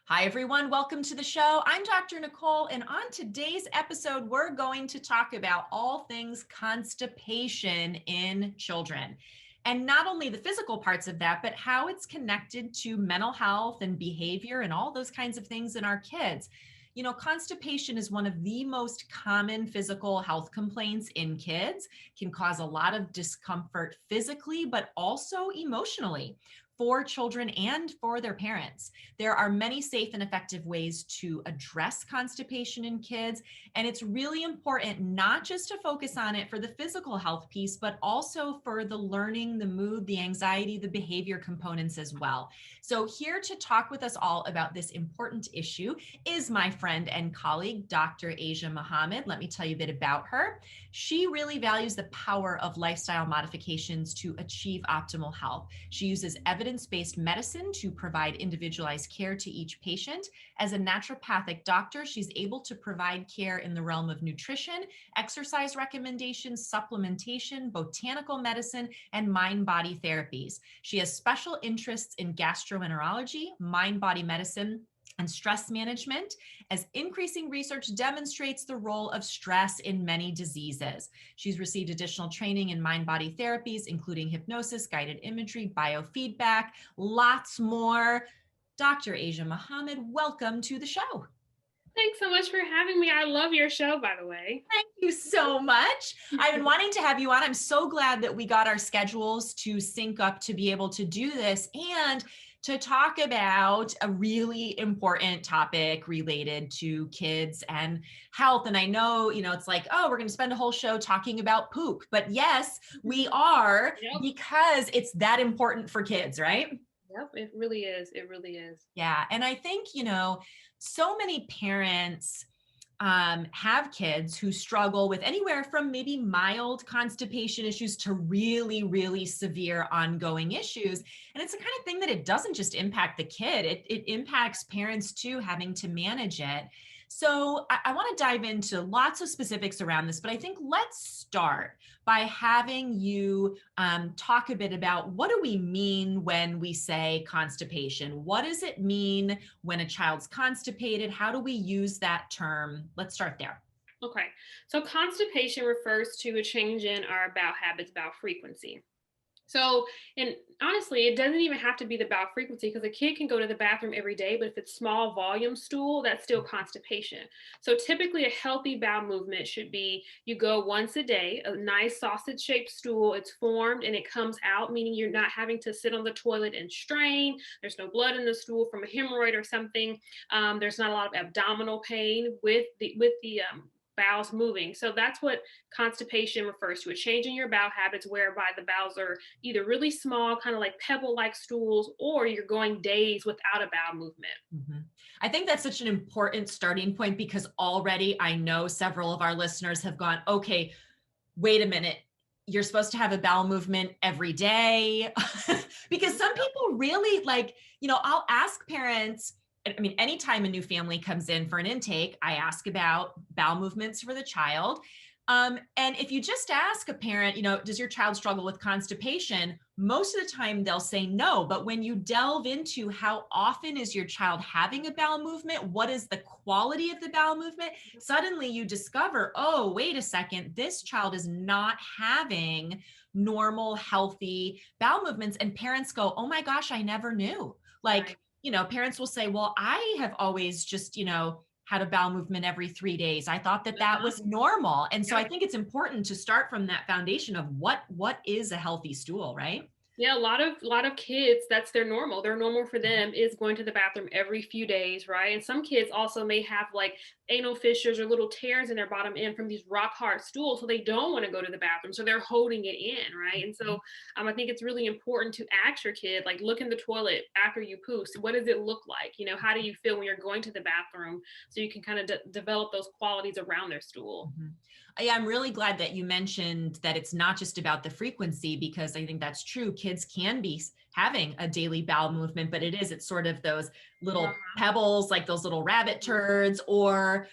Hi, everyone. Welcome to the show. I'm Dr. Nicole, and on today's episode, we're going to talk about all things constipation in children. And not only the physical parts of that, but how it's connected to mental health and behavior and all those kinds of things in our kids. You know, constipation is one of the most common physical health complaints in kids, can cause a lot of discomfort physically, but also emotionally for children and for their parents. There are many safe and effective ways to address constipation in kids. And it's really important not just to focus on it for the physical health piece, but also for the learning, the mood, the anxiety, the behavior components as well. So here to talk with us all about this important issue is my friend and colleague, Dr. Asia Mohammed. Let me tell you a bit about her. She really values the power of lifestyle modifications to achieve optimal health. She uses evidence-based medicine to provide individualized care to each patient. As a naturopathic doctor, she's able to provide care in the realm of nutrition, exercise recommendations, supplementation, botanical medicine, and mind-body therapies. She has special interests in gastroenterology, mind-body medicine, and stress management, as increasing research demonstrates the role of stress in many diseases. She's received additional training in mind-body therapies, including hypnosis, guided imagery, biofeedback, lots more. Dr. Asia Mohammed, welcome to the show. Thanks so much for having me. I love your show, by the way. Thank you so much. I've been wanting to have you on. I'm so glad that we got our schedules to sync up to be able to do this and to talk about a really important topic related to kids and health. And I know, it's like, oh, we're going to spend a whole show talking about poop. But yes, we are, because it's that important for kids, right? Yep, it really is. It really is. Yeah. And I think, so many parents have kids who struggle with anywhere from maybe mild constipation issues to really, really severe ongoing issues. And it's the kind of thing that it doesn't just impact the kid, it impacts parents too, having to manage it. So I want to dive into lots of specifics around this, but I think let's start by having you talk a bit about what do we mean when we say constipation? What does it mean when a child's constipated? How do we use that term? Let's start there. Okay. So constipation refers to a change in our bowel habits, bowel frequency. So, and honestly, it doesn't even have to be the bowel frequency because a kid can go to the bathroom every day, but if it's small volume stool, that's still constipation. So typically a healthy bowel movement should be you go once a day, a nice sausage shaped stool, it's formed and it comes out, meaning you're not having to sit on the toilet and strain. There's no blood in the stool from a hemorrhoid or something. There's not a lot of abdominal pain with the bowels moving. So that's what constipation refers to, a change in your bowel habits whereby the bowels are either really small, kind of like pebble-like stools, or you're going days without a bowel movement. Mm-hmm. I think that's such an important starting point because already I know several of our listeners have gone, okay, wait a minute. You're supposed to have a bowel movement every day because some people really I'll ask parents, I mean, anytime a new family comes in for an intake, I ask about bowel movements for the child. And if you just ask a parent, does your child struggle with constipation? Most of the time they'll say no. But when you delve into how often is your child having a bowel movement, what is the quality of the bowel movement, suddenly you discover, oh, wait a second, this child is not having normal, healthy bowel movements. And parents go, oh my gosh, I never knew. Right. Parents will say, well, I have always just, had a bowel movement every 3 days. I thought that was normal. And so I think it's important to start from that foundation of what is a healthy stool, right? Yeah, a lot of kids, that's their normal. Their normal for them is going to the bathroom every few days, right? And some kids also may have like anal fissures or little tears in their bottom end from these rock hard stools, so they don't want to go to the bathroom, so they're holding it in, right? And so I think it's really important to ask your kid, like, look in the toilet after you poo. So what does it look like? How do you feel when you're going to the bathroom? So you can kind of develop those qualities around their stool. Mm-hmm. Yeah, I'm really glad that you mentioned that it's not just about the frequency, because I think that's true. Kids can be having a daily bowel movement, but it's sort of those little Uh-huh. pebbles, like those little rabbit turds, or,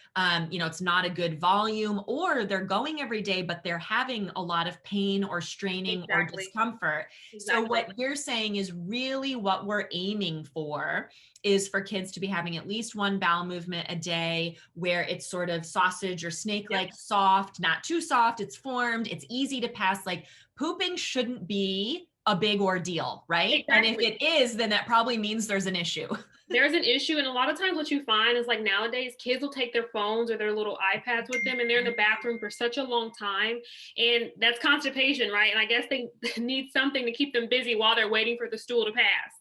it's not a good volume, or they're going every day, but they're having a lot of pain or straining or Exactly. discomfort. So Exactly. what you're saying is really what we're aiming for is for kids to be having at least one bowel movement a day where it's sort of sausage or snake-like Yep. soft, not too soft, it's formed, it's easy to pass. Like pooping shouldn't be a big ordeal, right? And if Exactly. it is, then that probably means there's an issue. There's an issue, and a lot of times what you find is like nowadays kids will take their phones or their little iPads with them, and they're in the bathroom for such a long time, and that's constipation, right? And I guess they need something to keep them busy while they're waiting for the stool to pass.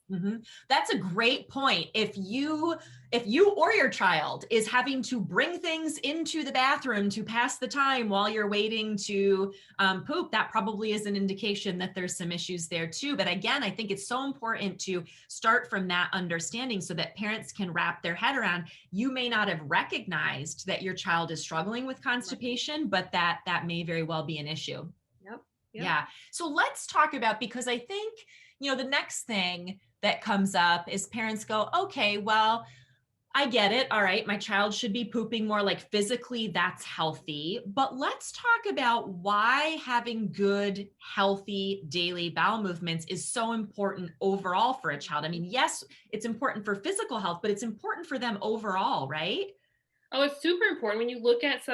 That's a great point. If you or your child is having to bring things into the bathroom to pass the time while you're waiting to poop, that probably is an indication that there's some issues there too. But again, I think it's so important to start from that understanding so that parents can wrap their head around. You may not have recognized that your child is struggling with Right. constipation, but that may very well be an issue. Yep. Yep. Yeah. So let's talk about, because I think, the next thing that comes up is parents go, okay, well, I get it. All right. My child should be pooping more, like physically that's healthy. But let's talk about why having good, healthy daily bowel movements is so important overall for a child. I mean, yes, it's important for physical health, but it's important for them overall, right? Oh, it's super important when you look at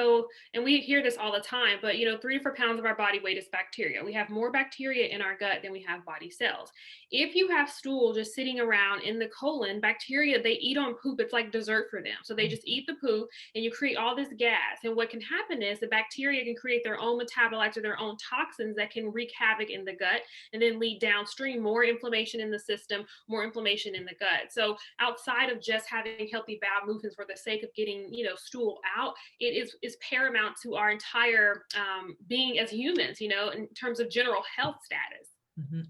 and we hear this all the time, but 3 to 4 pounds of our body weight is bacteria. We have more bacteria in our gut than we have body cells. If you have stool just sitting around in the colon, bacteria, they eat on poop. It's like dessert for them. So they just eat the poop and you create all this gas. And what can happen is the bacteria can create their own metabolites or their own toxins that can wreak havoc in the gut and then lead downstream more inflammation in the system, more inflammation in the gut. So outside of just having healthy bowel movements for the sake of getting, stool out, it is paramount to our entire being as humans, in terms of general health status.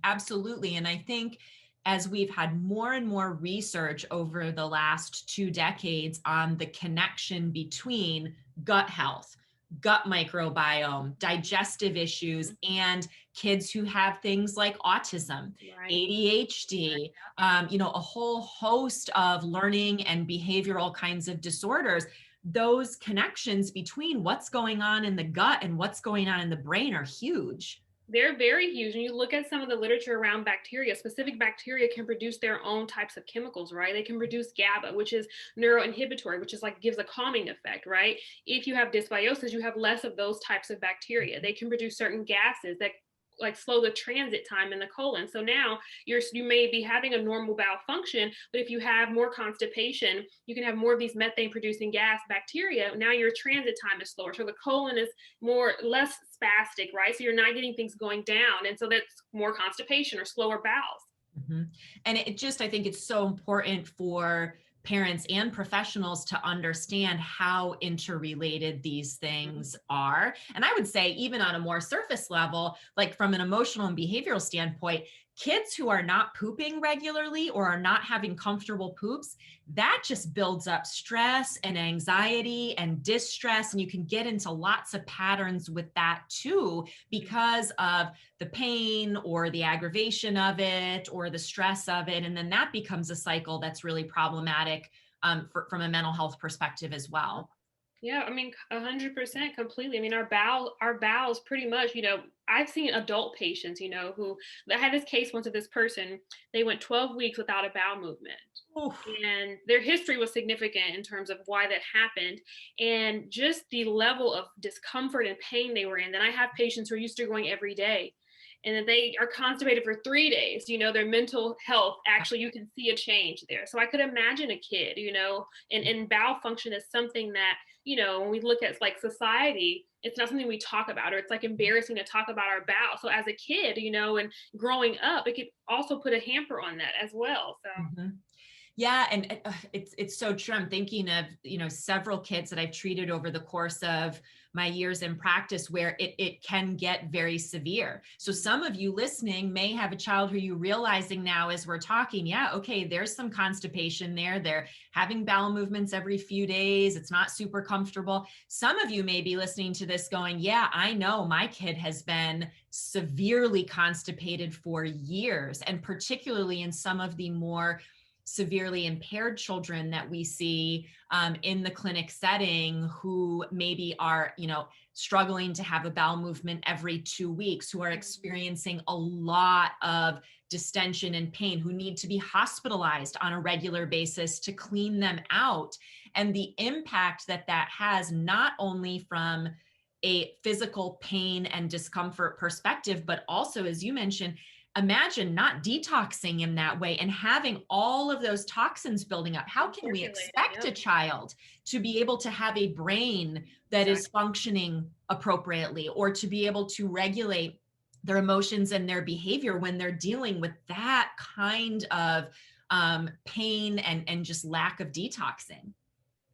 Absolutely. And I think as we've had more and more research over the last 2 decades on the connection between gut health, gut microbiome, digestive issues, and kids who have things like autism, Right. ADHD, a whole host of learning and behavioral kinds of disorders, those connections between what's going on in the gut and what's going on in the brain are huge. They're very huge. And you look at some of the literature around bacteria, specific bacteria can produce their own types of chemicals, right? They can produce GABA, which is neuroinhibitory, which is like gives a calming effect, right? If you have dysbiosis, you have less of those types of bacteria. They can produce certain gases that like slow the transit time in the colon. So now you may be having a normal bowel function, but if you have more constipation, you can have more of these methane producing gas bacteria. Now your transit time is slower. So the colon is less spastic, right? So you're not getting things going down. And so that's more constipation or slower bowels. Mhm. And I think it's so important for parents and professionals to understand how interrelated these Mhm. things are. And I would say, even on a more surface level, like from an emotional and behavioral standpoint, kids who are not pooping regularly or are not having comfortable poops, that just builds up stress and anxiety and distress. And you can get into lots of patterns with that too, because of the pain or the aggravation of it or the stress of it. And then that becomes a cycle that's really problematic from a mental health perspective as well. Yeah, I mean, 100% completely. I mean, our bowels pretty much, I've seen adult patients, who I had this case once of this person, they went 12 weeks without a bowel movement. Oof. And their history was significant in terms of why that happened and just the level of discomfort and pain they were in. Then I have patients who are used to going every day and then they are constipated for 3 days. Their mental health, actually, you can see a change there. So I could imagine a kid, and bowel function is something that, when we look at like society, it's not something we talk about, or it's like embarrassing to talk about our bowel. So as a kid, and growing up, it could also put a hamper on that as well. So Mhm. Yeah, and it's so true. I'm thinking of, several kids that I've treated over the course of my years in practice where it can get very severe. So some of you listening may have a child who you realizing now as we're talking, yeah, okay, there's some constipation there. They're having bowel movements every few days. It's not super comfortable. Some of you may be listening to this going, yeah, I know my kid has been severely constipated for years, and particularly in some of the more severely impaired children that we see in the clinic setting, who maybe are, struggling to have a bowel movement every 2 weeks, who are experiencing a lot of distension and pain, who need to be hospitalized on a regular basis to clean them out. And the impact that that has, not only from a physical pain and discomfort perspective, but also, as you mentioned, imagine not detoxing in that way and having all of those toxins building up. How can we expect a child to be able to have a brain that is functioning appropriately, or to be able to regulate their emotions and their behavior when they're dealing with that kind of pain and just lack of detoxing?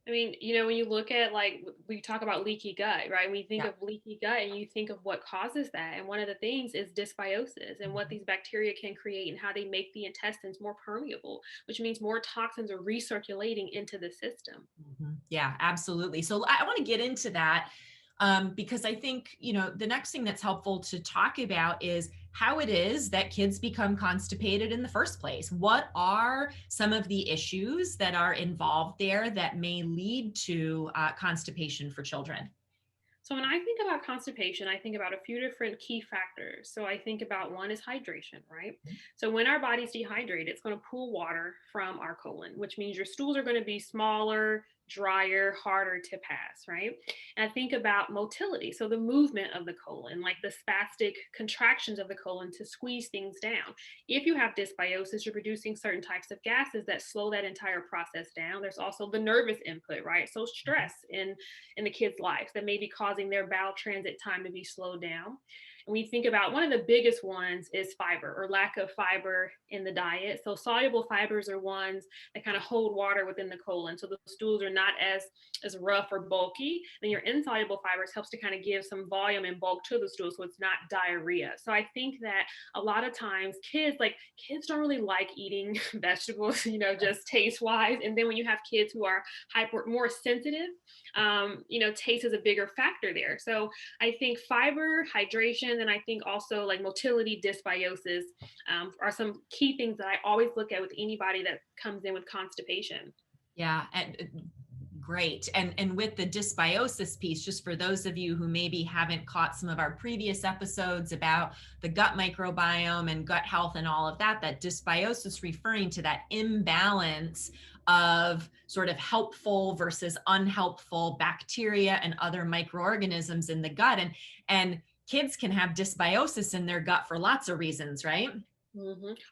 I mean, when you look at, like, we talk about leaky gut, right? When you think of leaky gut and you think of what causes that, and one of the things is dysbiosis and what these bacteria can create and how they make the intestines more permeable, which means more toxins are recirculating into the system. Yeah, absolutely. So I want to get into that because I think, the next thing that's helpful to talk about is how it is that kids become constipated in the first place. What are some of the issues that are involved there that may lead to constipation for children? So when I think about constipation, I think about a few different key factors. So I think about, one is hydration, right? So when our body's dehydrated, it's going to pull water from our colon, which means your stools are going to be smaller, drier, harder to pass, right? And I think about motility, so the movement of the colon, like the spastic contractions of the colon to squeeze things down. If you have dysbiosis, you're producing certain types of gases that slow that entire process down. There's also the nervous input, right? So stress in the kids' lives that may be causing their bowel transit time to be slowed down. And we think about, one of the biggest ones is fiber, or lack of fiber in the diet. So soluble fibers are ones that kind of hold water within the colon, so the stools are not as rough or bulky. Then your insoluble fibers helps to kind of give some volume and bulk to the stool, so it's not diarrhea. So I think that a lot of times kids don't really like eating vegetables, just taste wise. And then when you have kids who are more sensitive, taste is a bigger factor there. So I think fiber, hydration, and I think also like motility, dysbiosis are some key things that I always look at with anybody that comes in with constipation. Yeah, and great. And with the dysbiosis piece, just for those of you who maybe haven't caught some of our previous episodes about the gut microbiome and gut health and all of that, that dysbiosis referring to that imbalance of sort of helpful versus unhelpful bacteria and other microorganisms in the gut. And kids can have dysbiosis in their gut for lots of reasons, right?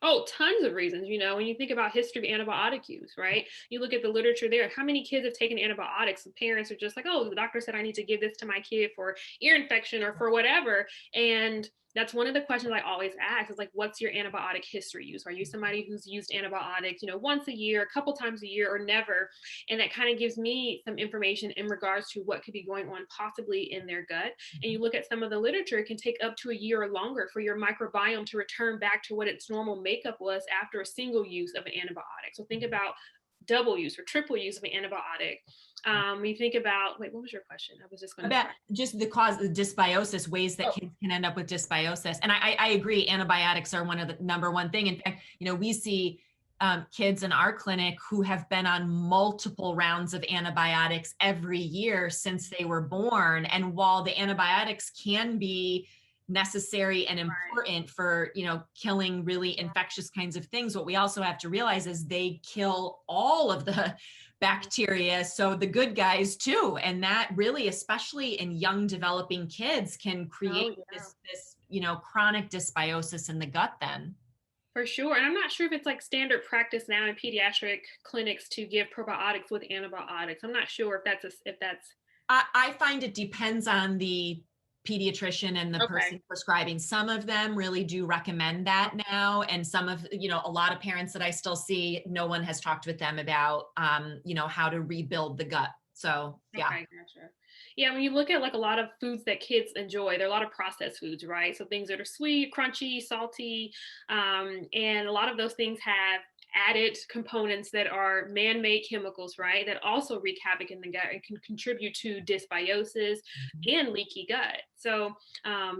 Oh, tons of reasons. When you think about history of antibiotic use, right? You look at the literature there. How many kids have taken antibiotics? And parents are just like, oh, the doctor said I need to give this to my kid for ear infection or for whatever. And that's one of the questions I always ask is like, what's your antibiotic history use? Are you somebody who's used antibiotics, once a year, a couple times a year, or never? And that kind of gives me some information in regards to what could be going on possibly in their gut. And you look at some of the literature, it can take up to a year or longer for your microbiome to return back to what its normal makeup was after a single use of an antibiotic. So think about double use or triple use of an antibiotic. We think about, wait, what was your question? I was just going to about just the cause of dysbiosis, ways that kids can end up with dysbiosis. And I agree, antibiotics are one of the number one thing. In fact, we see kids in our clinic who have been on multiple rounds of antibiotics every year since they were born. And while the antibiotics can be necessary and important for, killing really infectious kinds of things, what we also have to realize is they kill all of the bacteria, so the good guys too. And that really, especially in young developing kids, can create this chronic dysbiosis in the gut then. For sure. And I'm not sure if it's like standard practice now in pediatric clinics to give probiotics with antibiotics. I'm not sure if that's I find it depends on the pediatrician and the Okay. person prescribing. Some of them really do recommend that now. And some of, a lot of parents that I still see, no one has talked with them about, how to rebuild the gut. So yeah. Okay, gotcha. Yeah, when you look at like a lot of foods that kids enjoy, there are a lot of processed foods, right? So things that are sweet, crunchy, salty, and a lot of those things have added components that are man-made chemicals, right? That also wreak havoc in the gut and can contribute to dysbiosis and leaky gut. So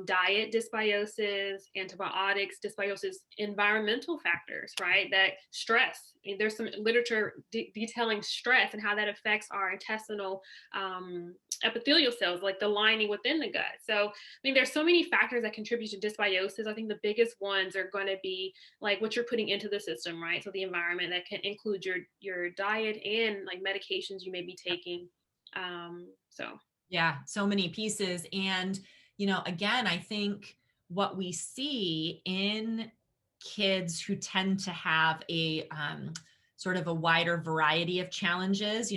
diet dysbiosis, antibiotics dysbiosis, environmental factors, right? That stress. There's some literature detailing stress and how that affects our intestinal epithelial cells, like the lining within the gut. So, I mean, there's so many factors that contribute to dysbiosis. I think the biggest ones are going to be like what you're putting into the system, right? So the environment that can include your diet and like medications you may be taking. So Yeah, so many pieces. And, again, I think what we see in kids who tend to have a sort of a wider variety of challenges,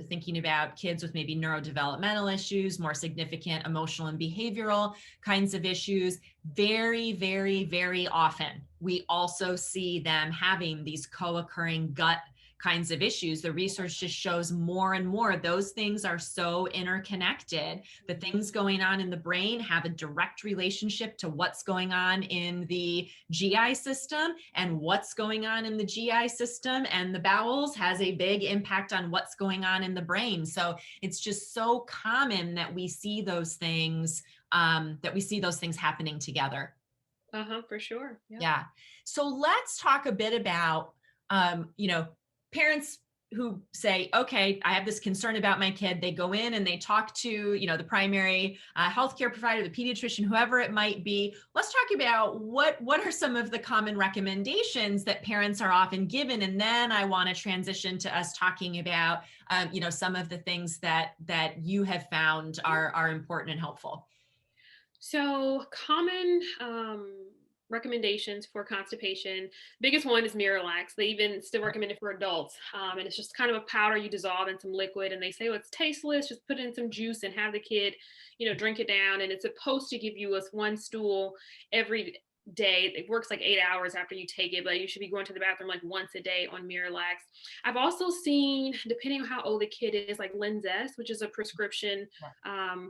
thinking about kids with maybe neurodevelopmental issues, more significant emotional and behavioral kinds of issues, very, very, very often we also see them having these co-occurring gut kinds of issues. The research just shows more and more those things are so interconnected. The things going on in the brain have a direct relationship to what's going on in the GI system, and what's going on in the GI system and the bowels has a big impact on what's going on in the brain. So it's just so common that we see those things happening together. for sure. Yeah. Yeah. So let's talk a bit about, parents who say, okay, I have this concern about my kid. They go in and they talk to, the primary healthcare provider, the pediatrician, whoever it might be. Let's talk about what are some of the common recommendations that parents are often given. And then I want to transition to us talking about, some of the things that you have found are important and helpful. So common recommendations for constipation. Biggest one is Miralax. They even still recommend it for adults, and it's just kind of a powder you dissolve in some liquid. And they say, oh, it's tasteless. Just put it in some juice and have the kid, drink it down. And it's supposed to give you one stool every day. It works like 8 hours after you take it, but you should be going to the bathroom like once a day on Miralax. I've also seen, depending on how old the kid is, like Linzess, which is a prescription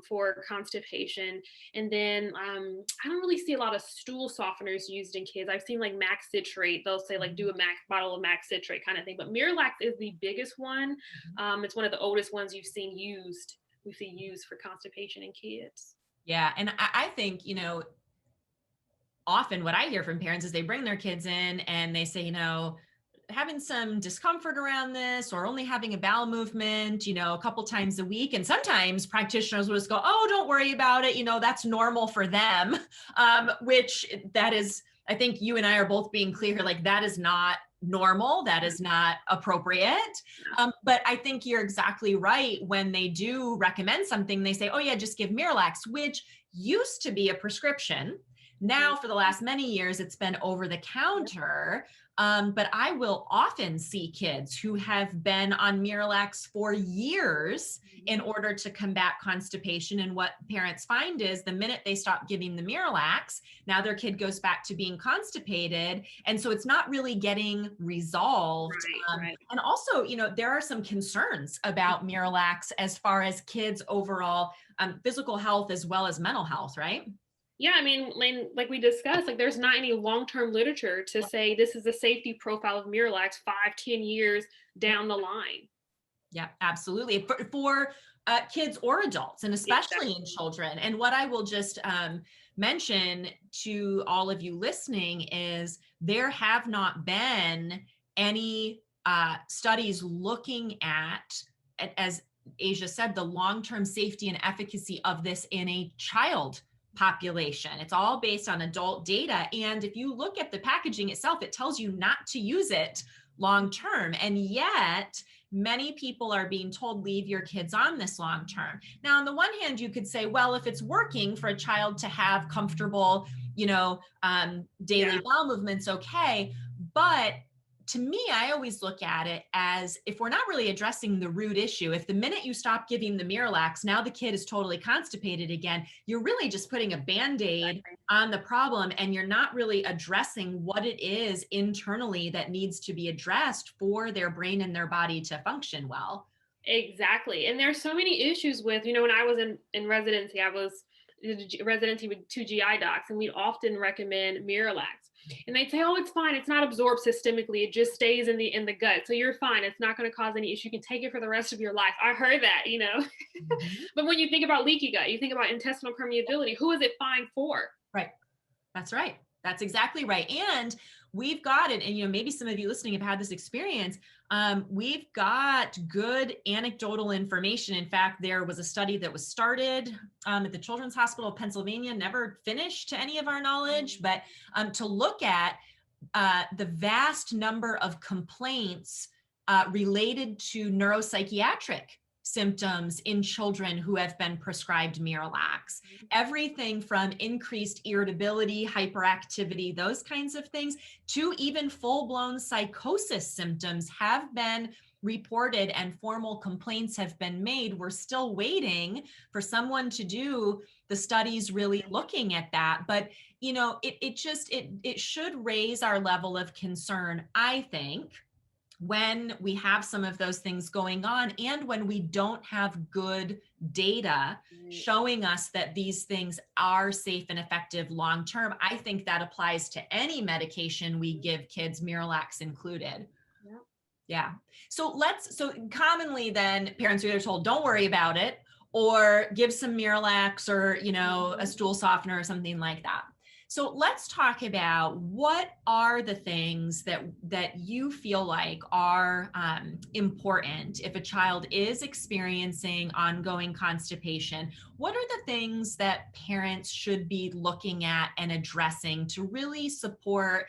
for constipation. And then I don't really see a lot of stool softeners used in kids. I've seen like max citrate. They'll say like do a bottle of max citrate kind of thing. But Miralax is the biggest one. It's one of the oldest ones we've seen used for constipation in kids. Yeah. And I think, often what I hear from parents is they bring their kids in and they say, having some discomfort around this, or only having a bowel movement, a couple times a week. And sometimes practitioners will just go, oh, don't worry about it. That's normal for them. Which that is, I think you and I are both being clear here, like that is not normal. That is not appropriate. But I think you're exactly right. When they do recommend something, they say, oh yeah, just give Miralax, which used to be a prescription. Now, for the last many years, it's been over the counter. But I will often see kids who have been on Miralax for years in order to combat constipation. And what parents find is the minute they stop giving the Miralax, now their kid goes back to being constipated. And so it's not really getting resolved. Right. And also, there are some concerns about Miralax as far as kids' overall physical health as well as mental health, right? Yeah, I mean, like we discussed, like there's not any long-term literature to say this is the safety profile of Miralax 5-10 years down the line. Yeah, absolutely. For kids or adults, and especially in children. And what I will just mention to all of you listening is there have not been any studies looking at, as Asia said, the long-term safety and efficacy of this in a child population. It's all based on adult data. And if you look at the packaging itself, it tells you not to use it long term. And yet, many people are being told, leave your kids on this long term. Now, on the one hand, you could say, well, if it's working for a child to have comfortable, daily bowel movements, okay. But to me, I always look at it as if we're not really addressing the root issue, if the minute you stop giving the Miralax, now the kid is totally constipated again, you're really just putting a Band-Aid on the problem, and you're not really addressing what it is internally that needs to be addressed for their brain and their body to function well. Exactly. And there's so many issues with, when I was in residency, I was in residency with 2 GI docs, and we'd often recommend Miralax. And they'd say, oh, it's fine. It's not absorbed systemically. It just stays in the gut. So you're fine. It's not going to cause any issue. You can take it for the rest of your life. I heard that, Mm-hmm. But when you think about leaky gut, you think about intestinal permeability, who is it fine for? Right. That's right. That's exactly right. And we've got it. And, maybe some of you listening have had this experience. We've got good anecdotal information. In fact, there was a study that was started at the Children's Hospital of Pennsylvania, never finished to any of our knowledge, but to look at the vast number of complaints related to neuropsychiatric symptoms in children who have been prescribed Miralax. Everything from increased irritability, hyperactivity, those kinds of things, to even full-blown psychosis symptoms have been reported, and formal complaints have been made. We're still waiting for someone to do the studies really looking at that. But, it should raise our level of concern, I think, when we have some of those things going on, and when we don't have good data showing us that these things are safe and effective long term. I think that applies to any medication we give kids, Miralax included. Yeah. So commonly then parents are either told, don't worry about it, or give some Miralax, or, a stool softener or something like that. So let's talk about what are the things that you feel like are important if a child is experiencing ongoing constipation. What are the things that parents should be looking at and addressing to really support,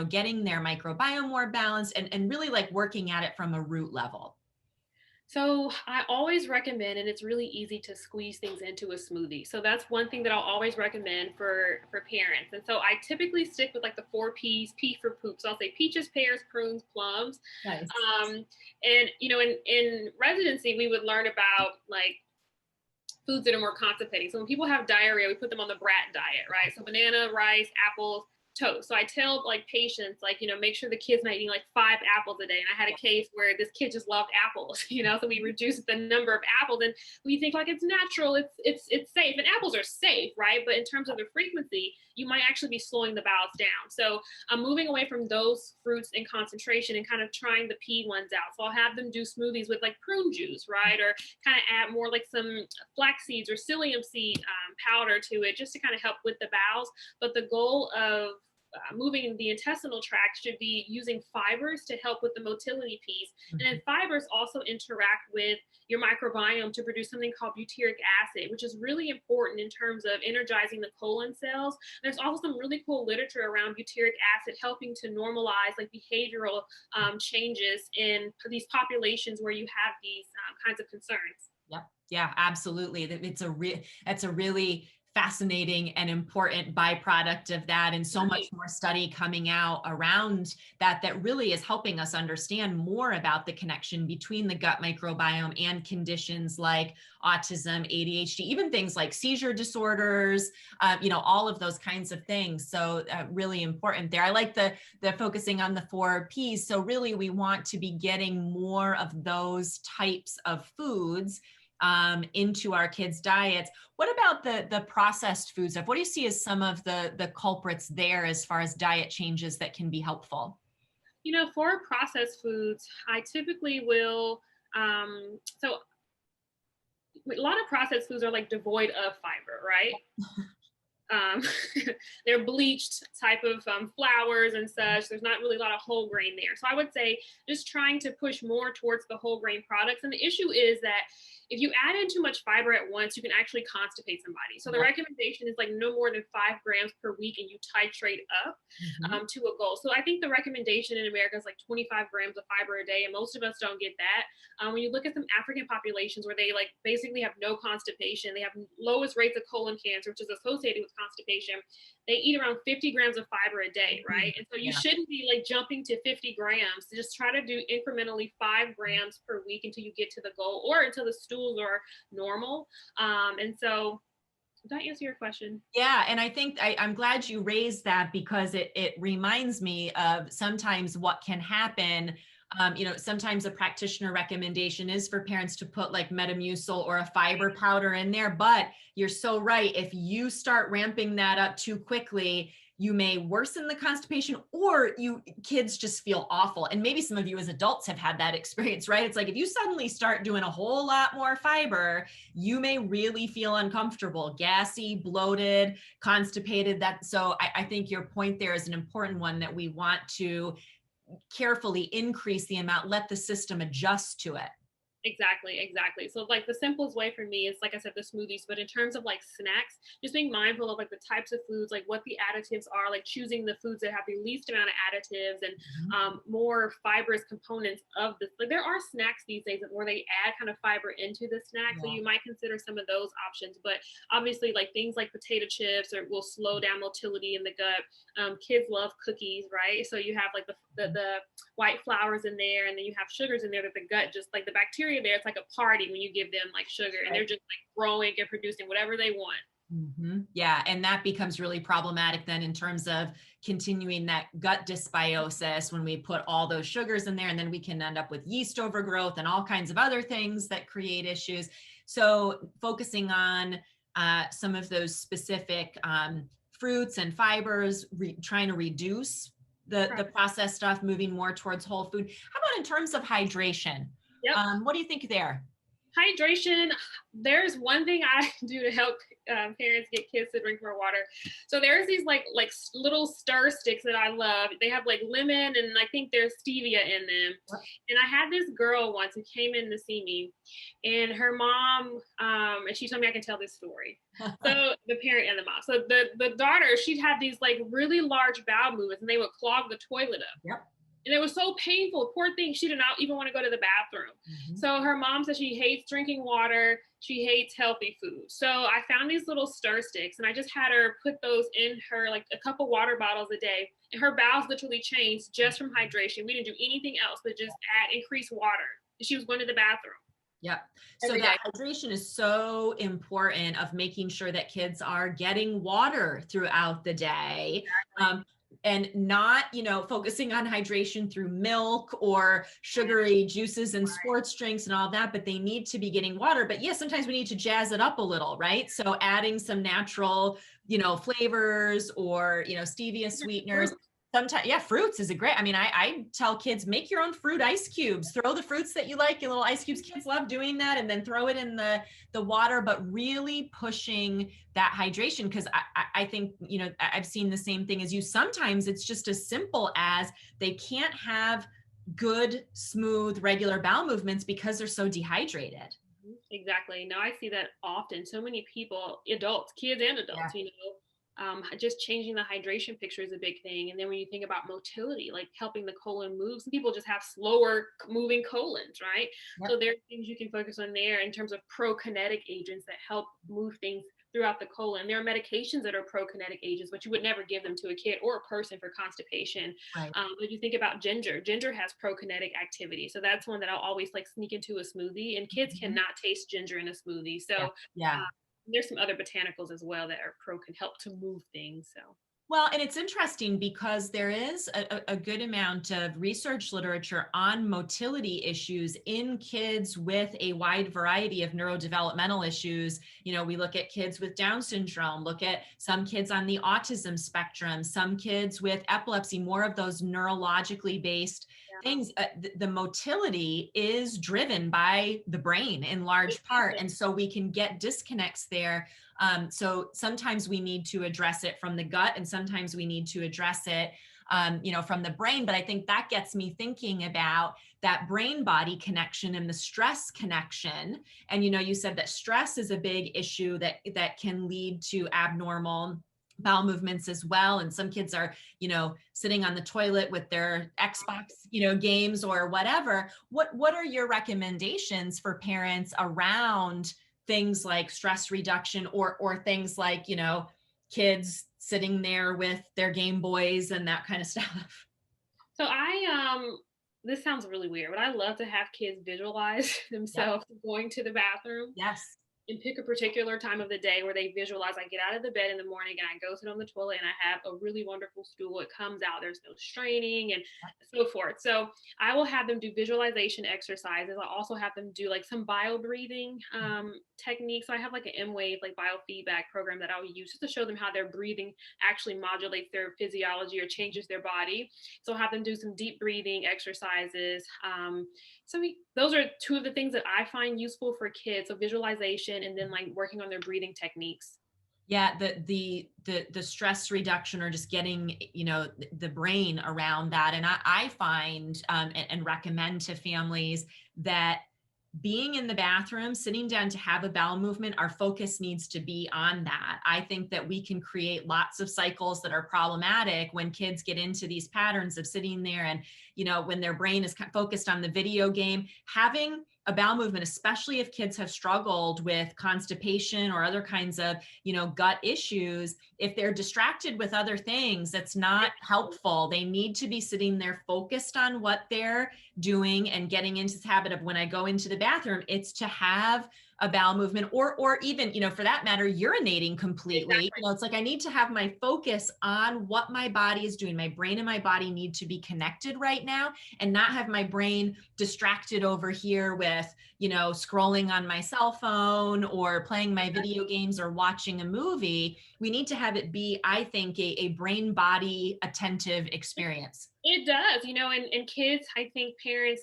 getting their microbiome more balanced, and really like working at it from a root level? So I always recommend, and it's really easy to squeeze things into a smoothie. So that's one thing that I'll always recommend for parents. And so I typically stick with like the 4 P's, P for poop. So I'll say peaches, pears, prunes, plums. Nice. And in residency, we would learn about like foods that are more constipating. So when people have diarrhea, we put them on the brat diet, right? So banana, rice, apples, toast. So I tell like patients, like, make sure the kid's not eating like 5 apples a day. And I had a case where this kid just loved apples, so we reduced the number of apples, and we think like it's natural, it's safe, and apples are safe, right? But in terms of the frequency, you might actually be slowing the bowels down. So I'm moving away from those fruits in concentration and kind of trying the pea ones out. So I'll have them do smoothies with like prune juice, right? Or kind of add more like some flax seeds or psyllium seed powder to it, just to kind of help with the bowels. But the goal of moving the intestinal tract should be using fibers to help with the motility piece. And then fibers also interact with your microbiome to produce something called butyric acid, which is really important in terms of energizing the colon cells. There's also some really cool literature around butyric acid helping to normalize like behavioral changes in these populations where you have these kinds of concerns. Yep. Yeah, absolutely. That's a really fascinating and important byproduct of that, and so much more study coming out around that really is helping us understand more about the connection between the gut microbiome and conditions like autism, ADHD, even things like seizure disorders, all of those kinds of things. So really important there. I like the focusing on the 4 P's. So really we want to be getting more of those types of foods into our kids' diets. What about the processed food stuff? What do you see as some of the culprits there as far as diet changes that can be helpful? For processed foods, I typically will, so a lot of processed foods are like devoid of fiber, right? They're bleached type of flours and such. There's not really a lot of whole grain there. So I would say just trying to push more towards the whole grain products. And the issue is that if you add in too much fiber at once, you can actually constipate somebody. So the recommendation is like no more than 5 grams per week, and you titrate up to a goal. So I think the recommendation in America is like 25 grams of fiber a day, and most of us don't get that. When you look at some African populations where they like basically have no constipation, they have lowest rates of colon cancer, which is associated with constipation, they eat around 50 grams of fiber a day, right? And so you Yeah. shouldn't be like jumping to 50 grams. Just try to do incrementally 5 grams per week until you get to the goal or until the stools are normal. And so, did that answer your question? Yeah, and I think I'm glad you raised that because it reminds me of sometimes what can happen. Sometimes a practitioner recommendation is for parents to put like Metamucil or a fiber powder in there, but you're so right. If you start ramping that up too quickly, you may worsen the constipation, or kids just feel awful. And maybe some of you as adults have had that experience, right? It's like if you suddenly start doing a whole lot more fiber, you may really feel uncomfortable, gassy, bloated, constipated. So I think your point there is an important one, that we want to carefully increase the amount, let the system adjust to it. Exactly. So like the simplest way for me is, like I said, the smoothies, but in terms of like snacks, just being mindful of like the types of foods, like what the additives are, like choosing the foods that have the least amount of additives and more fibrous components of this. Like there are snacks these days where they add kind of fiber into the snack. So you might consider some of those options, but obviously like things like potato chips will slow down motility in the gut. Kids love cookies, right? So you have like the white flours in there, and then you have sugars in there that the gut, just like the bacteria there, it's like a party when you give them like sugar, and they're just like growing and producing whatever they want. Yeah, and that becomes really problematic then in terms of continuing that gut dysbiosis when we put all those sugars in there, and then we can end up with yeast overgrowth and all kinds of other things that create issues. So focusing on some of those specific fruits and fibers, trying to reduce the processed stuff, moving more towards whole food. How about in terms of hydration? Yep. What do you think there? Hydration, there's one thing I do to help parents get kids to drink more water. So there's these like little stir sticks that I love. They have like lemon and I think there's stevia in them. And I had this girl once who came in to see me, and her mom, and she told me I can tell this story. So the parent and the mom. So the daughter, she'd had these like really large bowel movements, and they would clog the toilet up. Yep. And it was so painful. Poor thing. She did not even want to go to the bathroom. So her mom said she hates drinking water. She hates healthy food. So I found these little stir sticks, and I just had her put those in her, like a couple water bottles a day. And her bowels literally changed just from hydration. We didn't do anything else but just increase water. And she was going to the bathroom. Yep. So that hydration is so important, of making sure that kids are getting water throughout the day. And not, focusing on hydration through milk or sugary juices and sports drinks and all that, but they need to be getting water. But yes, sometimes we need to jazz it up a little, right? So adding some natural, flavors or, stevia sweeteners. Sometimes, fruits is a great, I tell kids, make your own fruit ice cubes, throw the fruits that you like in little ice cubes. Kids love doing that, and then throw it in the water, but really pushing that hydration. Cause I think, I've seen the same thing as you. Sometimes it's just as simple as they can't have good, smooth, regular bowel movements because they're so dehydrated. Exactly. No, I see that often. So many people, adults, kids and adults, just changing the hydration picture is a big thing. And then when you think about motility, like helping the colon move, some people just have slower moving colons, right? So there are things you can focus on there in terms of prokinetic agents that help move things throughout the colon. There are medications that are prokinetic agents, but you would never give them to a kid or a person for constipation. But you think about ginger. Ginger has prokinetic activity. So that's one that I'll always like sneak into a smoothie, and kids cannot taste ginger in a smoothie. So there's some other botanicals as well that can help to move things. So. Well, and it's interesting because there is a good amount of research literature on motility issues in kids with a wide variety of neurodevelopmental issues. We look at kids with Down syndrome, look at some kids on the autism spectrum, some kids with epilepsy, more of those neurologically based things. The motility is driven by the brain in large part. And so we can get disconnects there. So sometimes we need to address it from the gut, and sometimes we need to address it, from the brain. But I think that gets me thinking about that brain body connection and the stress connection. And, you said that stress is a big issue that can lead to abnormal bowel movements as well. And some kids are, sitting on the toilet with their Xbox, games or whatever. What are your recommendations for parents around things like stress reduction or things like, kids sitting there with their Game Boys and that kind of stuff. So this sounds really weird, but I love to have kids visualize Yep. themselves going to the bathroom Yes. and pick a particular time of the day where they visualize. I get out of the bed in the morning and I go sit on the toilet and I have a really wonderful stool. It comes out, there's no straining and so forth. So I will have them do visualization exercises. I also have them do like some bio breathing techniques. So I have like an M-Wave, like biofeedback program that I'll use just to show them how their breathing actually modulates their physiology or changes their body. So I'll have them do some deep breathing exercises. Those are two of the things that I find useful for kids. So visualization and then like working on their breathing techniques. Yeah, the stress reduction or just getting, the brain around that. And I find and recommend to families that being in the bathroom, sitting down to have a bowel movement, our focus needs to be on that. I think that we can create lots of cycles that are problematic when kids get into these patterns of sitting there and, when their brain is focused on the video game, having a bowel movement, especially if kids have struggled with constipation or other kinds of, gut issues, if they're distracted with other things, that's not helpful. They need to be sitting there focused on what they're doing and getting into this habit of when I go into the bathroom, it's to have a bowel movement or even, for that matter, urinating completely. Exactly. It's like I need to have my focus on what my body is doing. My brain and my body need to be connected right now and not have my brain distracted over here with, scrolling on my cell phone or playing my video games or watching a movie. We need to have it be, I think, a brain body attentive experience. It does, and kids, I think parents,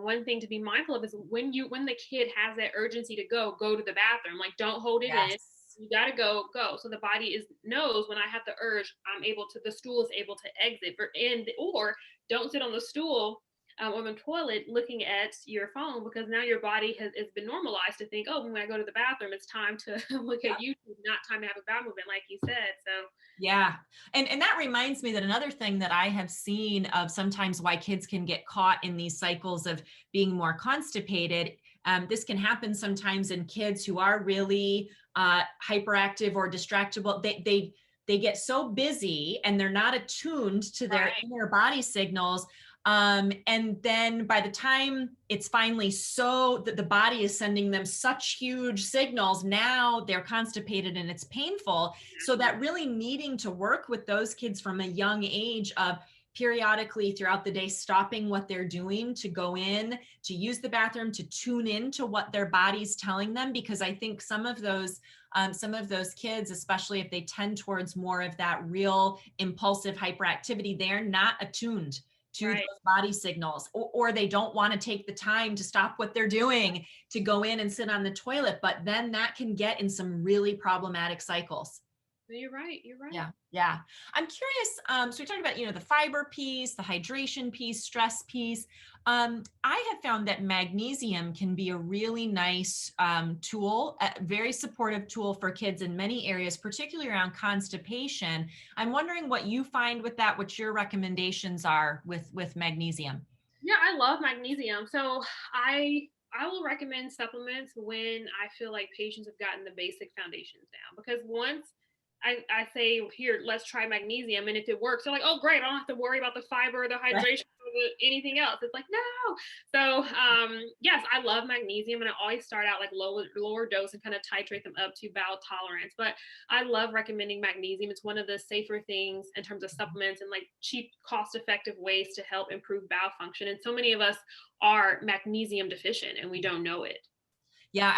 one thing to be mindful of is when the kid has that urgency to go to the bathroom, like don't hold it in. Yes. You gotta go. So the body knows when I have the urge, the stool is able to exit or don't sit on the stool on the toilet looking at your phone because now your body has been normalized to think, oh, when I go to the bathroom, it's time to look at YouTube, not time to have a bowel movement, like you said. So Yeah. And that reminds me that another thing that I have seen of sometimes why kids can get caught in these cycles of being more constipated. This can happen sometimes in kids who are really hyperactive or distractible. They get so busy and they're not attuned to their right. inner body signals. And then by the time it's finally so that the body is sending them such huge signals, now they're constipated and it's painful. So that really needing to work with those kids from a young age of periodically throughout the day, stopping what they're doing to go in, to use the bathroom, to tune in to what their body's telling them. Because I think some of those kids, especially if they tend towards more of that real impulsive hyperactivity, they're not attuned to Right. those body signals, or they don't want to take the time to stop what they're doing to go in and sit on the toilet. But then that can get in some really problematic cycles. You're right. You're right. Yeah. Yeah. I'm curious. So we talked about, the fiber piece, the hydration piece, stress piece. I have found that magnesium can be a really nice tool, a very supportive tool for kids in many areas, particularly around constipation. I'm wondering what you find with that, what your recommendations are with magnesium. Yeah, I love magnesium. So I will recommend supplements when I feel like patients have gotten the basic foundations down. Because once I say, here, let's try magnesium, and if it works, they're like, oh great, I don't have to worry about the fiber, the Right. hydration, or anything else. It's like, no. So yes, I love magnesium, and I always start out like lower dose and kind of titrate them up to bowel tolerance. But I love recommending magnesium. It's one of the safer things in terms of supplements and like cheap, cost-effective ways to help improve bowel function. And so many of us are magnesium deficient and we don't know it. Yeah,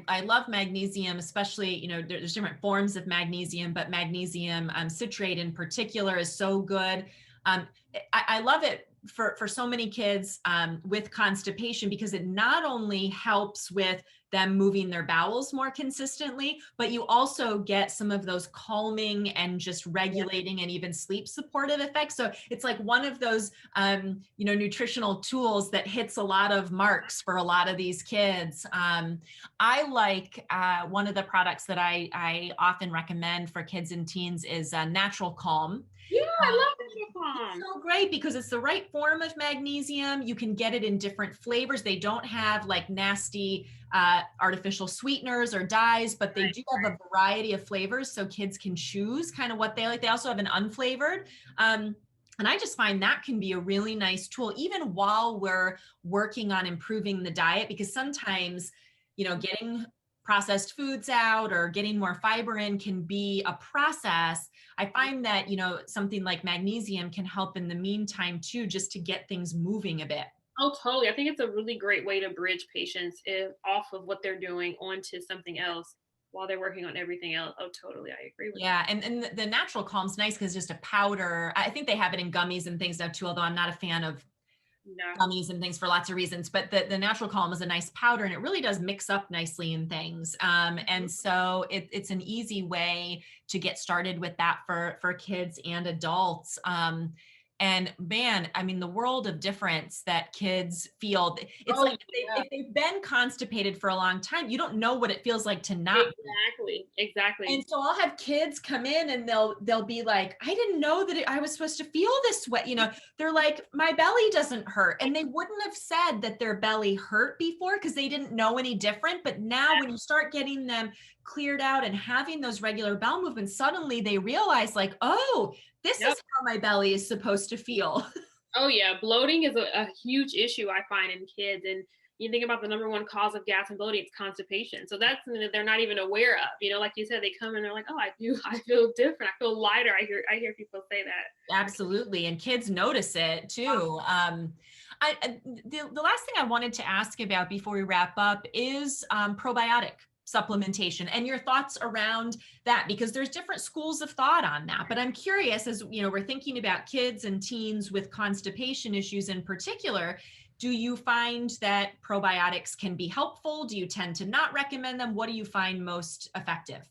I love magnesium, especially, there's different forms of magnesium, but magnesium citrate in particular is so good. I love it for so many kids with constipation because it not only helps with them moving their bowels more consistently, but you also get some of those calming and just regulating and even sleep supportive effects. So it's like one of those, nutritional tools that hits a lot of marks for a lot of these kids. I like one of the products that I often recommend for kids and teens is Natural Calm. Yeah, I love It's natural. so great because it's the right form of magnesium. You can get it in different flavors. They don't have like nasty artificial sweeteners or dyes, but they do have a variety of flavors so kids can choose kind of what they like. They also have an unflavored. And I just find that can be a really nice tool, even while we're working on improving the diet, because sometimes, getting processed foods out or getting more fiber in can be a process. I find that, something like magnesium can help in the meantime too, just to get things moving a bit. Oh, totally. I think it's a really great way to bridge patients off of what they're doing onto something else while they're working on everything else. Oh, totally. I agree with Yeah, and the natural calm's nice because it's just a powder. I think they have it in gummies and things now too, although I'm not a fan of that. gummies and things for lots of reasons. But the natural calm is a nice powder and it really does mix up nicely in things. And so it's an easy way to get started with that for kids and adults. And man, I mean, the world of difference that kids feel, it's Oh, like yeah. if they've been constipated for a long time, you don't know what it feels like to not be. Exactly. And Exactly. so I'll have kids come in and they'll be like, I didn't know that I was supposed to feel this way. They're like, my belly doesn't hurt. And they wouldn't have said that their belly hurt before because they didn't know any different. But now when you start getting them cleared out and having those regular bowel movements, suddenly they realize like, oh, this Yep. is how my belly is supposed to feel. Oh, yeah. Bloating is a huge issue I find in kids. And you think about the number one cause of gas and bloating, it's constipation. So that's something that they're not even aware of. Like you said, they come and they're like, oh, I feel different. I feel lighter. I hear people say that. Absolutely. And kids notice it too. The last thing I wanted to ask about before we wrap up is probiotic supplementation and your thoughts around that, because there's different schools of thought on that. But I'm curious, as we're thinking about kids and teens with constipation issues in particular, do you find that probiotics can be helpful? Do you tend to not recommend them? What do you find most effective?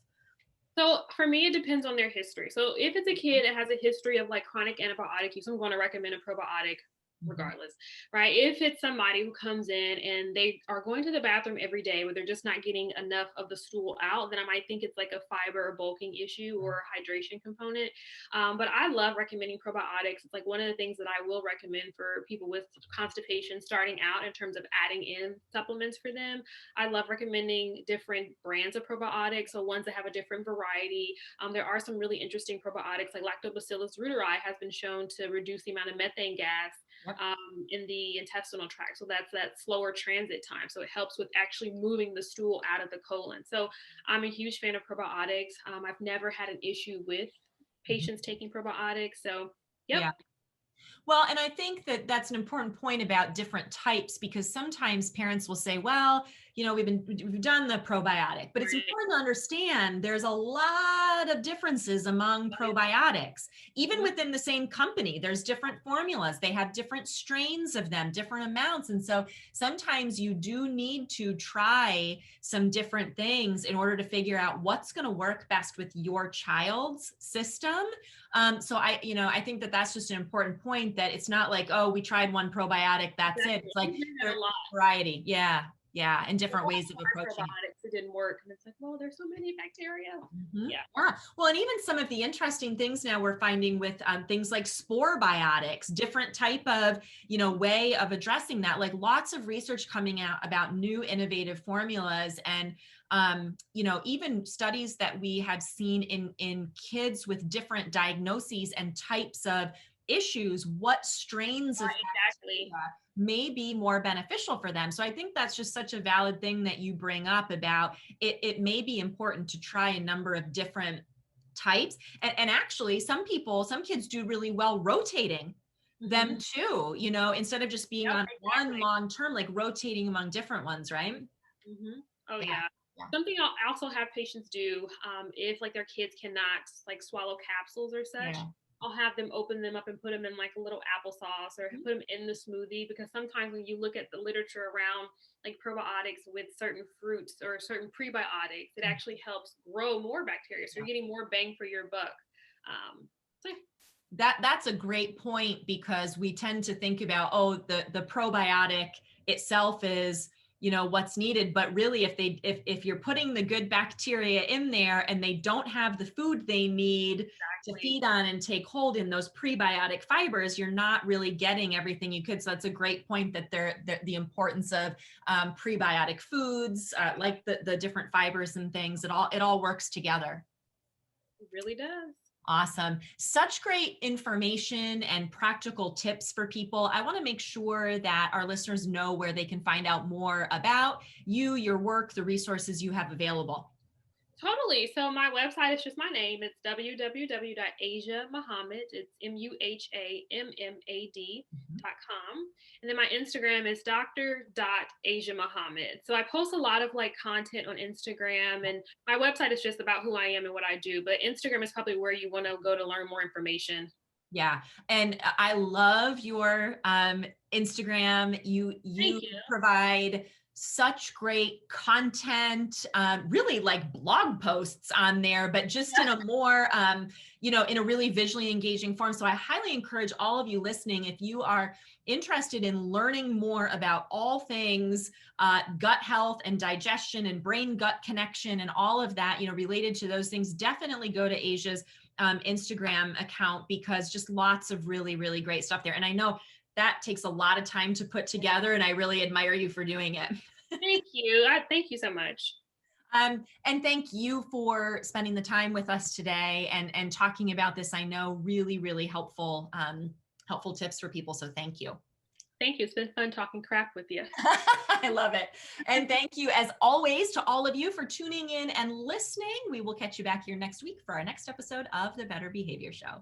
So for me, it depends on their history. So if it's a kid that has a history of like chronic antibiotic use, I'm going to recommend a probiotic Mhm. regardless, right? If it's somebody who comes in and they are going to the bathroom every day where they're just not getting enough of the stool out, then I might think it's like a fiber or bulking issue or hydration component. But I love recommending probiotics. It's like one of the things that I will recommend for people with constipation starting out in terms of adding in supplements for them. I love recommending different brands of probiotics, so ones that have a different variety. There are some really interesting probiotics, like Lactobacillus reuteri has been shown to reduce the amount of methane gas Yep. in the intestinal tract. So that's that slower transit time. So it helps with actually moving the stool out of the colon. So I'm a huge fan of probiotics. I've never had an issue with Mhm. patients taking probiotics. So, yep. Yeah. Well, and I think that that's an important point about different types, because sometimes parents will say, well, we've done the probiotic, but it's Right. important to understand there's a lot of differences among probiotics. Even Mhm. within the same company, there's different formulas. They have different strains of them, different amounts. And so sometimes you do need to try some different things in order to figure out what's going to work best with your child's system. So I think that that's just an important point, that it's not like, oh, we tried one probiotic, that's it. Exactly. It's I like hear that a there's lot. variety. Yeah. Yeah. And Like, different well, ways of approaching it. probiotics, it didn't work. And it's like, well, there's so many bacteria. Mhm. Yeah. Yeah. Well, and even some of the interesting things now we're finding with things like spore biotics, different type of, way of addressing that, like lots of research coming out about new innovative formulas. And, even studies that we have seen in kids with different diagnoses and types of issues, what strains of Exactly. bacteria may be more beneficial for them. So I think that's just such a valid thing that you bring up about it may be important to try a number of different types. And actually, some kids do really well rotating them Mhm. too, instead of just being Yep, on one exactly. long term, like rotating among different ones, right? Mhm. Oh, Yeah. yeah. Yeah. Something I'll also have patients do, if, like, their kids cannot, like, swallow capsules or such, Yeah. I'll have them open them up and put them in, like, a little applesauce or put them in the smoothie, because sometimes when you look at the literature around, like, probiotics with certain fruits or certain prebiotics, it actually helps grow more bacteria, so you're getting more bang for your buck. So That's a great point, because we tend to think about, oh, the probiotic itself is what's needed. But really, if you're putting the good bacteria in there and they don't have the food they need to Exactly. feed on and take hold in those prebiotic fibers, you're not really getting everything you could. So that's a great point, that the importance of prebiotic foods, like the different fibers and things, it all works together. It really does. Awesome. Such great information and practical tips for people. I want to make sure that our listeners know where they can find out more about you, your work, the resources you have available. Totally. So my website is just my name. It's www.asiamohammed. It's MUHAMMAD.com. And then my Instagram is dr.asiamohammed. So I post a lot of like content on Instagram, and my website is just about who I am and what I do. But Instagram is probably where you want to go to learn more information. Yeah. And I love your Instagram. You Thank you. provide such great content, really like blog posts on there, but just in a more, in a really visually engaging form. So I highly encourage all of you listening, if you are interested in learning more about all things gut health and digestion and brain gut connection and all of that, related to those things, definitely go to Asia's Instagram account, because just lots of really, really great stuff there. And I know that takes a lot of time to put together, and I really admire you for doing it. Thank you. Thank you so much. And thank you for spending the time with us today and talking about this. I know really, really helpful tips for people. So thank you. Thank you. It's been fun talking crap with you. I love it. And thank you, as always, to all of you for tuning in and listening. We will catch you back here next week for our next episode of the Better Behavior Show.